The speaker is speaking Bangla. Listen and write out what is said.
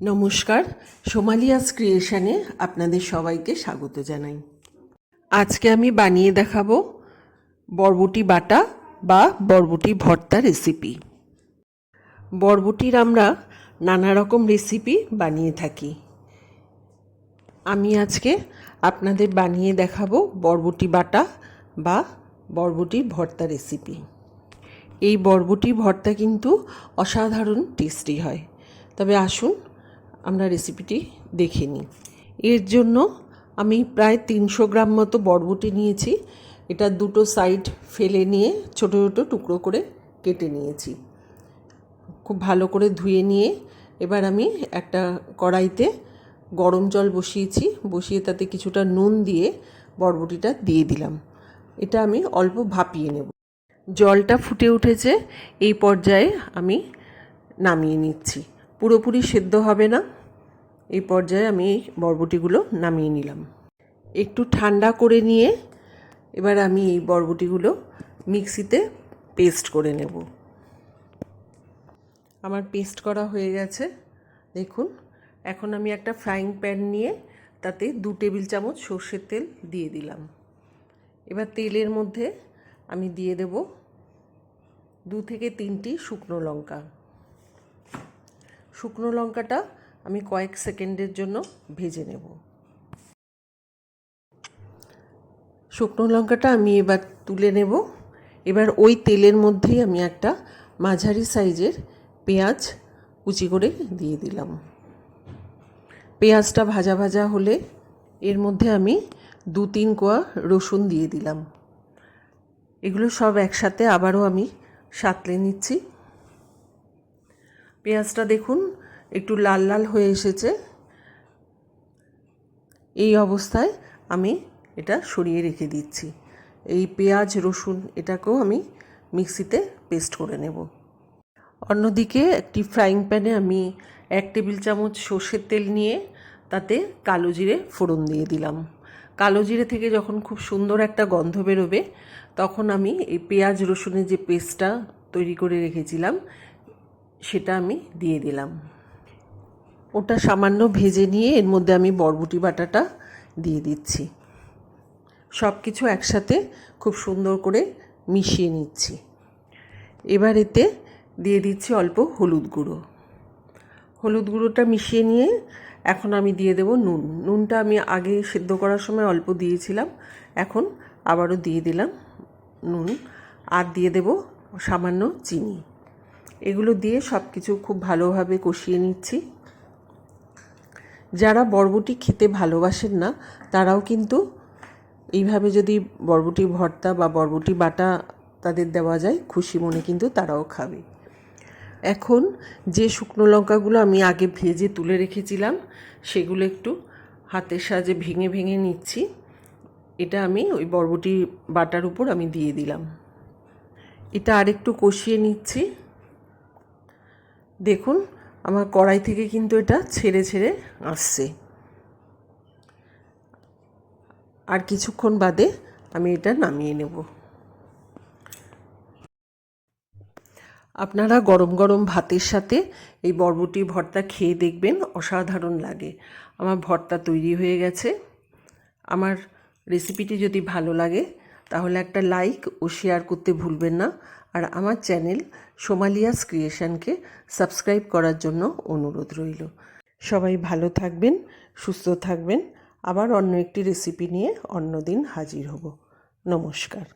নমস্কার, সোমালিয়াস ক্রিয়েশনে আপনাদের সবাইকে স্বাগত জানাই। আজকে আমি বানিয়ে দেখাবো বরবটি বাটা বা বরবটি ভর্তা রেসিপি। বরবটির আমরা নানা রকম রেসিপি বানিয়ে থাকি। আমি আজকে আপনাদের বানিয়ে দেখাবো বরবটি বাটা বা বরবটি ভর্তা রেসিপি। এই বরবটি ভর্তা কিন্তু অসাধারণ টেস্টি হয়। তবে আসুন আমরা রেসিপিটি দেখে নিই। এর জন্য আমি প্রায় 300 গ্রাম মতো বরবটি নিয়েছি। এটা দুটো সাইড ফেলে নিয়ে ছোটো ছোটো টুকরো করে কেটে নিয়েছি। খুব ভালো করে ধুয়ে নিয়ে এবার আমি একটা কড়াইতে গরম জল বসিয়ে তাতে কিছুটা নুন দিয়ে বরবটিটা দিয়ে দিলাম। এটা আমি অল্প ভাপিয়ে নেব। জলটা ফুটে উঠেছে, এই পর্যায়ে আমি নামিয়ে নিচ্ছি। পুরোপুরি সেদ্ধ হবে না, এই পর্যায়ে আমি এই বরবটিগুলো নামিয়ে নিলাম। একটু ঠান্ডা করে নিয়ে এবার আমি এই বরবটিগুলো মিক্সিতে পেস্ট করে নেব। আমার পেস্ট করা হয়ে গেছে, দেখুন। এখন আমি একটা ফ্রাইং প্যান নিয়ে তাতে 2 টেবিল চামচ সর্ষের তেল দিয়ে দিলাম। এবার তেলের মধ্যে আমি দিয়ে দেব 2 থেকে 3টি শুকনো লঙ্কা। শুকনো লঙ্কাটা আমি কয়েক সেকেন্ডের জন্য ভেজে নেব। শুকনো লঙ্কাটা আমি এবার তুলে নেব। এবার ওই তেলের মধ্যেই আমি একটা মাঝারি সাইজের পেঁয়াজ কুচি করে দিয়ে দিলাম। পেঁয়াজটা ভাজা ভাজা হলে এর মধ্যে আমি 2-3 কোয়া রসুন দিয়ে দিলাম। এগুলো সব একসাথে আবারও আমি সাঁতলে নিচ্ছি। পেঁয়াজটা দেখুন একটু লাল লাল হয়ে এসেছে। এই অবস্থায় আমি এটা সরিয়ে রেখে দিচ্ছি। এই পেঁয়াজ রসুন এটাকেও আমি মিক্সিতে পেস্ট করে নেব। অন্যদিকে একটি ফ্রাইং প্যানে আমি 1 টেবিল চামচ সর্ষের তেল নিয়ে তাতে কালো জিরে ফোড়ন দিয়ে দিলাম। কালো জিরে থেকে যখন খুব সুন্দর একটা গন্ধ বেরোবে তখন আমি এই পেঁয়াজ রসুনের যে পেস্টটা তৈরি করে রেখেছিলাম সেটা আমি দিয়ে দিলাম। ওটা সামান্য ভেজে নিয়ে এর মধ্যে আমি বরবটি বাটাটা দিয়ে দিচ্ছি। সব কিছু একসাথে খুব সুন্দর করে মিশিয়ে নিচ্ছি। এবার এতে দিয়ে দিচ্ছি অল্প হলুদ গুঁড়ো। হলুদ গুঁড়োটা মিশিয়ে নিয়ে এখন আমি দিয়ে দেব নুন। নুনটা আমি আগে সেদ্ধ করার সময় অল্প দিয়েছিলাম, এখন আবারও দিয়ে দিলাম নুন। আর দিয়ে দেব সামান্য চিনি। এগুলো দিয়ে সব কিছু খুব ভালোভাবে কষিয়ে নিচ্ছি। যারা বরবটি খেতে ভালোবাসেন না তারাও কিন্তু এইভাবে যদি বরবটি ভর্তা বা বরবটি বাটা তাদের দেওয়া যায়, খুশি মনে কিন্তু তারাও খাবে। এখন যে শুকনো লঙ্কাগুলো আমি আগে ভেজে তুলে রেখেছিলাম সেগুলো একটু হাতের সাহায্যে ভেঙে ভেঙে নিচ্ছি। এটা আমি ওই বরবটি বাটার উপর আমি দিয়ে দিলাম। এটা আরেকটু কষিয়ে নিচ্ছি। দেখুন আমার কড়াই থেকে কিন্তু এটা ছেড়ে ছেড়ে আসছে। আর কিছুক্ষণ বাদে আমি এটা নামিয়ে নেব। আপনারা গরম গরম ভাতের সাথে এই বরবটি ভর্তা খেয়ে দেখবেন, অসাধারণ লাগে। আমার ভর্তা তৈরি হয়ে গেছে। আমার রেসিপিটি যদি ভালো লাগে তাহলে একটা লাইক ও শেয়ার করতে ভুলবেন না। আর আমার চ্যানেল সোমালিয়াস ক্রিয়েশনকে সাবস্ক্রাইব করার জন্য অনুরোধ রইল। সবাই ভালো থাকবেন, সুস্থ থাকবেন। আবার অন্য একটি রেসিপি নিয়ে অন্য দিন হাজির হব। নমস্কার।